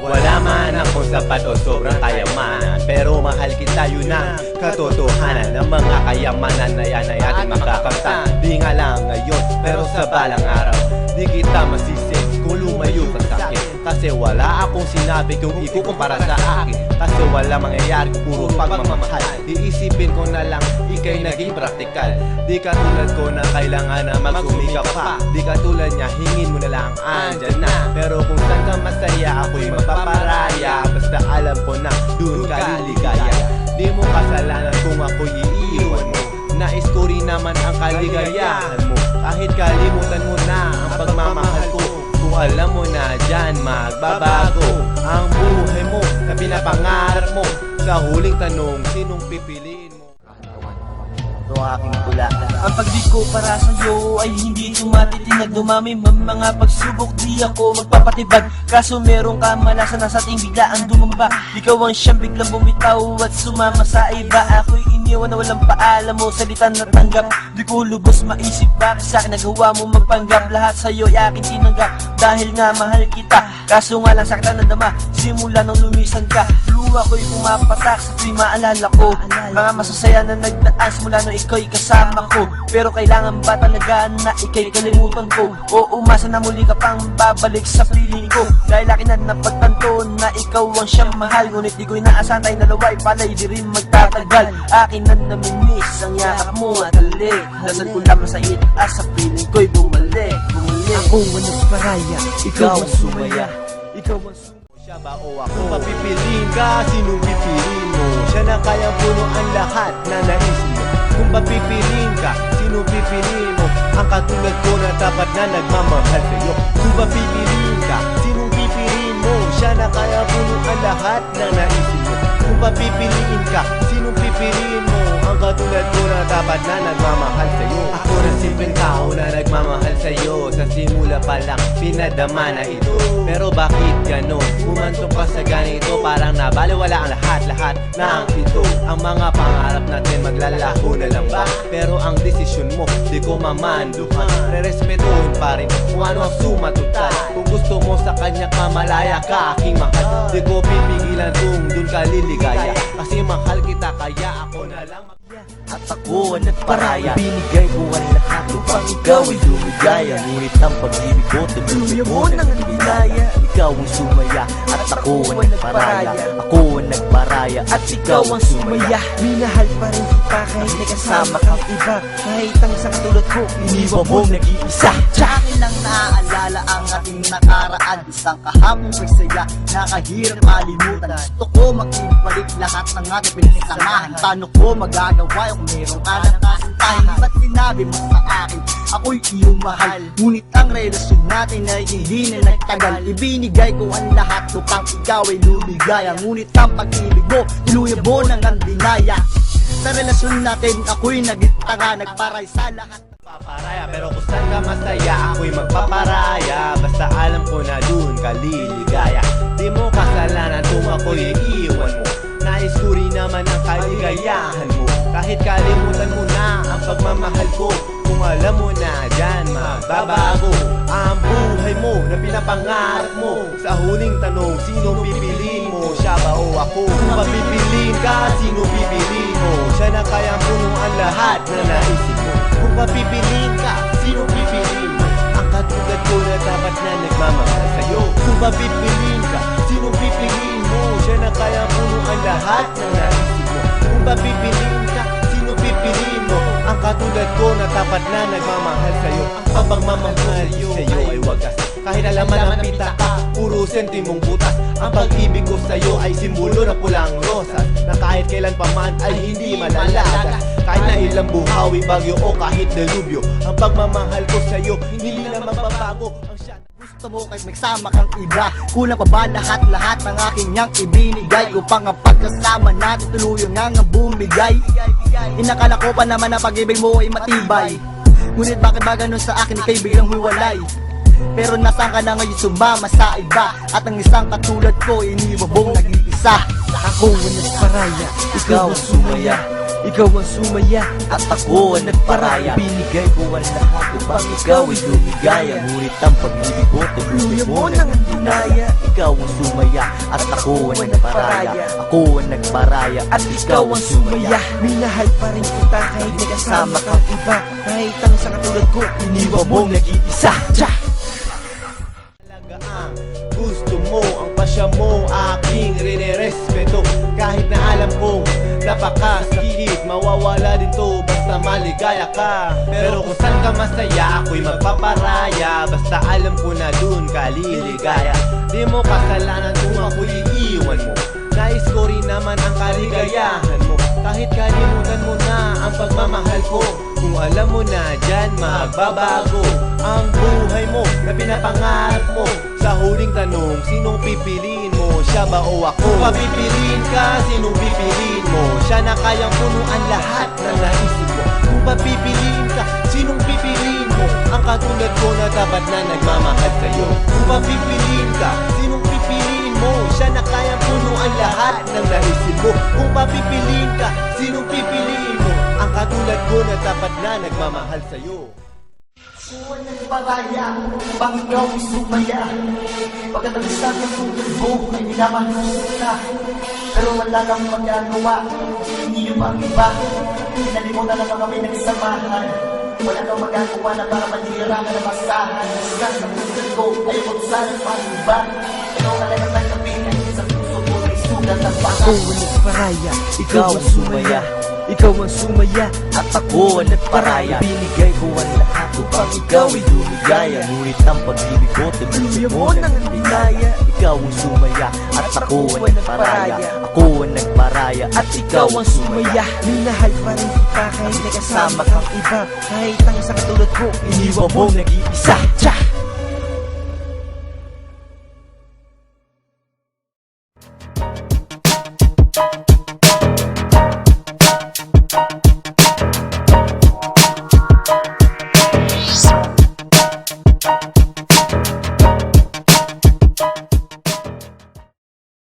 Wala man akong sapat o sobrang kayamanan, pero mahal kita, yun ang katotohanan ng mga kayamanan na yan ay ating makakamtan. Di nga lang ngayon, pero sa balang araw di kita masisi kung lumayo ka sa akin. Kasi wala akong sinabi kung ikukumpara sa akin. Kasi wala mangyayari kung puro pagmamahal. Iisipin ko na lang ikay naging praktikal. Di katulad ko na kailangan na magsumikap pa. Di katulad niya, hingin mo na lang andyan na. Pero kung saan ka masaya, ako'y magpaparaya. Basta alam ko na dun ka liligaya. Di mo kasalanan kung ako'y iiwan mo. Nais ko rin naman ang kaligayahan mo. Kahit kalimutan mo na ang pagmamahal ko. Kung alam mo na dyan magbabago ang buhay mo na pinapangarap mo. Sa huling tanong, sinong pipiliin mo? Ito ang aking tula. Ang pag-ibig ko para sa'yo ay hindi tumatitinag. Dumami mga pagsubok, di ako magpapatibag. Kaso merong kamalasan na sa ating biglaan dumamba. Ikaw ang siyang biglang bumitaw at sumama sa iba. Ako'y iniwan na walang paalam mo, salita na tanggap. Di ko lubos maisip bakit sa'kin nagawa mo magpanggap. Lahat sa'yo ay aking tinanggap dahil nga mahal kita. Kaso nga lang sakta na dama simula nang lumisan ka. Luha ko'y pumapatak sa tuwing maalala ko mga masasaya na nagdaan simula nung ikaw'y kasama ko. Pero kailangan ba talaga na ikaw'y kalimutan ko? O umasa na muli ka pang babalik sa piling ko? Dahil akin na napagtanto na ikaw ang siyang mahal. Ngunit di ko inaasahan tayong dalawa ay pala'y di rin magtatagal. Akin na namimiss ang yakap mo at halik. Dasal ko lamang sa itaas sa piling ko'y bumalik. Ako ang nagparaya, ikaw ang sumaya. Ikaw ang sumaya. Siya ba o ako? Kung papipiliin ka, sinong pipiliin mo? Siya na kayang punuan lahat na nais mo. Kung papipiliin ka, sinong pipiliin mo? Ang katulad ko na dapat na nagmamahal sa'yo. Kung papipiliin ka, sinong pipiliin mo? Siya na kayang punuan lahat na nais mo. Kung papipiliin ka, sinong pipiliin mo? Ang katulad ko na dapat na nagmamahal sa'yo. Ako na simpleng tao na nagmamahal sa'yo. Sa simula pa lang, pinadama na ito. Pero bakit ganon? Umantong ka sa ganito, parang nabaliwala ang lahat ng ito. Ang mga pangarap natin maglalaho na lang ba? Pero ang desisyon mo, di ko mamanduhan. Re-respetuhin pa rin kung ano ang sumatutal. Kung gusto mo sa kanya ka, malaya ka aking mahal. Di ko pipigilan kung dun ka liligaya. Kasi mahal kita, kaya ako na lang at ako ang nagparaya. Binigay ko ang lahat upang ikaw ay lumigaya. Ngunit ang pag-ibig ko, tuluyan mo nang dinaya. Ikaw ang sumaya at ako ang nagparaya. Ako ang nagparaya at ikaw ang sumaya. Minahal pa rin kita kahit may kasama kang iba. Kahit ang sa katulad ko, iniwan mong nag-iisa. Sa akin lang naaalala ang ating nakaraan. Isang kahapong may saya, nakahirap malimutan. Gusto ko makibalik lahat ng ating pinagsamahan. Paano ko magagawa kung meron ka na kasintahin? Ba't sinabi mo sa akin, ako'y iyong mahal? Ngunit ang relasyon natin ay hindi na nagtagal. Ibinigay ko ang lahat upang ikaw ay lumigaya. Ngunit ang pag-ibig mo, tuluyan mo nang ang dinaya. Sa relasyon natin, ako'y nagtanga, nagparay sa lahat. Paparaya, pero kung saan ka masaya, ako'y magpaparaya. Basta alam ko na dun ka liligaya. Di mo kasalanan kung ako'y iiwan mo. Nais ko rin naman ang kaligayahan mo. Kahit kalimutan mo na ang pagmamahal ko. Kung alam mo na dyan magbabago ang buhay mo na pinapangarap mo. Sa huling tanong, sino pipiliin mo? Siya ba o ako? Kung papipiliin ka, sino pipiliin mo? Siya na kayang punuan lahat na naisip mo. Kung papipiliin ka, sino pipiliin mo? Ang katulad ko na dapat na nagmamahal sa'yo. Kung papipiliin ka, sino pipiliin mo? Siya na kayang punuan lahat na naisip mo. Kung papipiliin ka, sino pipiliin mo? Ang katulad ko na dapat na nagmamahal sa'yo. Ang pagmamahal sa'yo ay wagas. Kahit alaman ng pita ka, puro sentimong butas. Ang pag-ibig ko sa'yo ay simbolo na pulang rosas, na kahit kailan pa man ay hindi malalagas. Kahit na ilang buhawi, bagyo o kahit delubyo, ang pagmamahal ko sa'yo hindi na magbabago. Ang gusto mo kahit magsama kang iba. Kulang pa ba lahat ng aking niyang ibinigay? Upang ang pagkasama natin tuluyan nga nga bumigay. Inakala ko pa naman na pag-ibig mo ay matibay. Ngunit bakit ba ganun sa akin, ika'y biglang huwalay? Pero nasaan ka na ngayon sumama sa iba? At ang isang katulad ko iniwan mong nag-iisa. Ako ang nagparaya, ikaw ang sumaya. ikaw ang sumaya At ako ang nagparaya. Binigay ko ang lahat upang ikaw ay lumigaya. Ngunit ang pag-ibig ko tuluyan mo nang dinaya. Ikaw ang sumaya at ako ang nagparaya. Ako ang nagparaya At ikaw ang sumaya. Minahal pa rin kita kahit may kasama kang iba. Kahit ang sa katulad ko, iniwan mong nag-iisa. Tsa! Talaga ang gusto mo, ang pasya mo, aking rinerespeto. Kahit na alam kong napakasakit, mawawala din to basta maligaya ka. Pero kung saan ka masaya, ako'y magpaparaya. Basta alam ko na dun ka liligaya. Di mo kasalanan kung ako'y iiwan mo. Nais ko rin naman ang kaligayahan mo. Kahit kalimutan mo na ang pagmamahal ko. Kung alam mo na dyan magbabago ang buhay mo na pinapangarap mo. Sa huling tanong, sinong pipiliin mo? Siya ba o ako? Kung papipiliin ka, sinong pipiliin mo? Siya na kayang punuan lahat ng naisip mo. Kung papipiliin ka, sinong pipiliin mo? Ang katulad ko na dapat na nagmamahal sa'yo. Kung papipiliin ka, sinong pipiliin mo? Siya na kayang punuan lahat ng naisip mo. Kung papipiliin ka, sinong pipiliin mo? Ang katulad ko na dapat na nagmamahal sa'yo. Suwan ng paraya, bang ikaw ay sumaya. Pagkatalisan ng tulad mo ay minamahal ka. Pero wala kang magagawa, hindi yung ang iba. Pinalimutan na lang kami nagsamahan. Wala kang magagawa na para manira ka na masahan. Isang ng tulad ko ay buksan ng pag-iba. Ikaw na lang ang kapin ay sa puso ko ay sugat ang baka. Ako ang nagparaya, ikaw ang sumaya. Ikaw ang sumaya At ako ang nagparaya. Binigay ko ang lahat upang ikaw ay lumigaya. Ngunit ang pag-ibig ko tuluyan mo nang dinaya. Ikaw ang sumaya at ako ang nagparaya. Ako ang nagparaya At ikaw ang sumaya. Minahal pa rin kita kahit may kasama kang iba. Kahit ang sa katulad ko, iniwan mo nag-iisa. Tsa!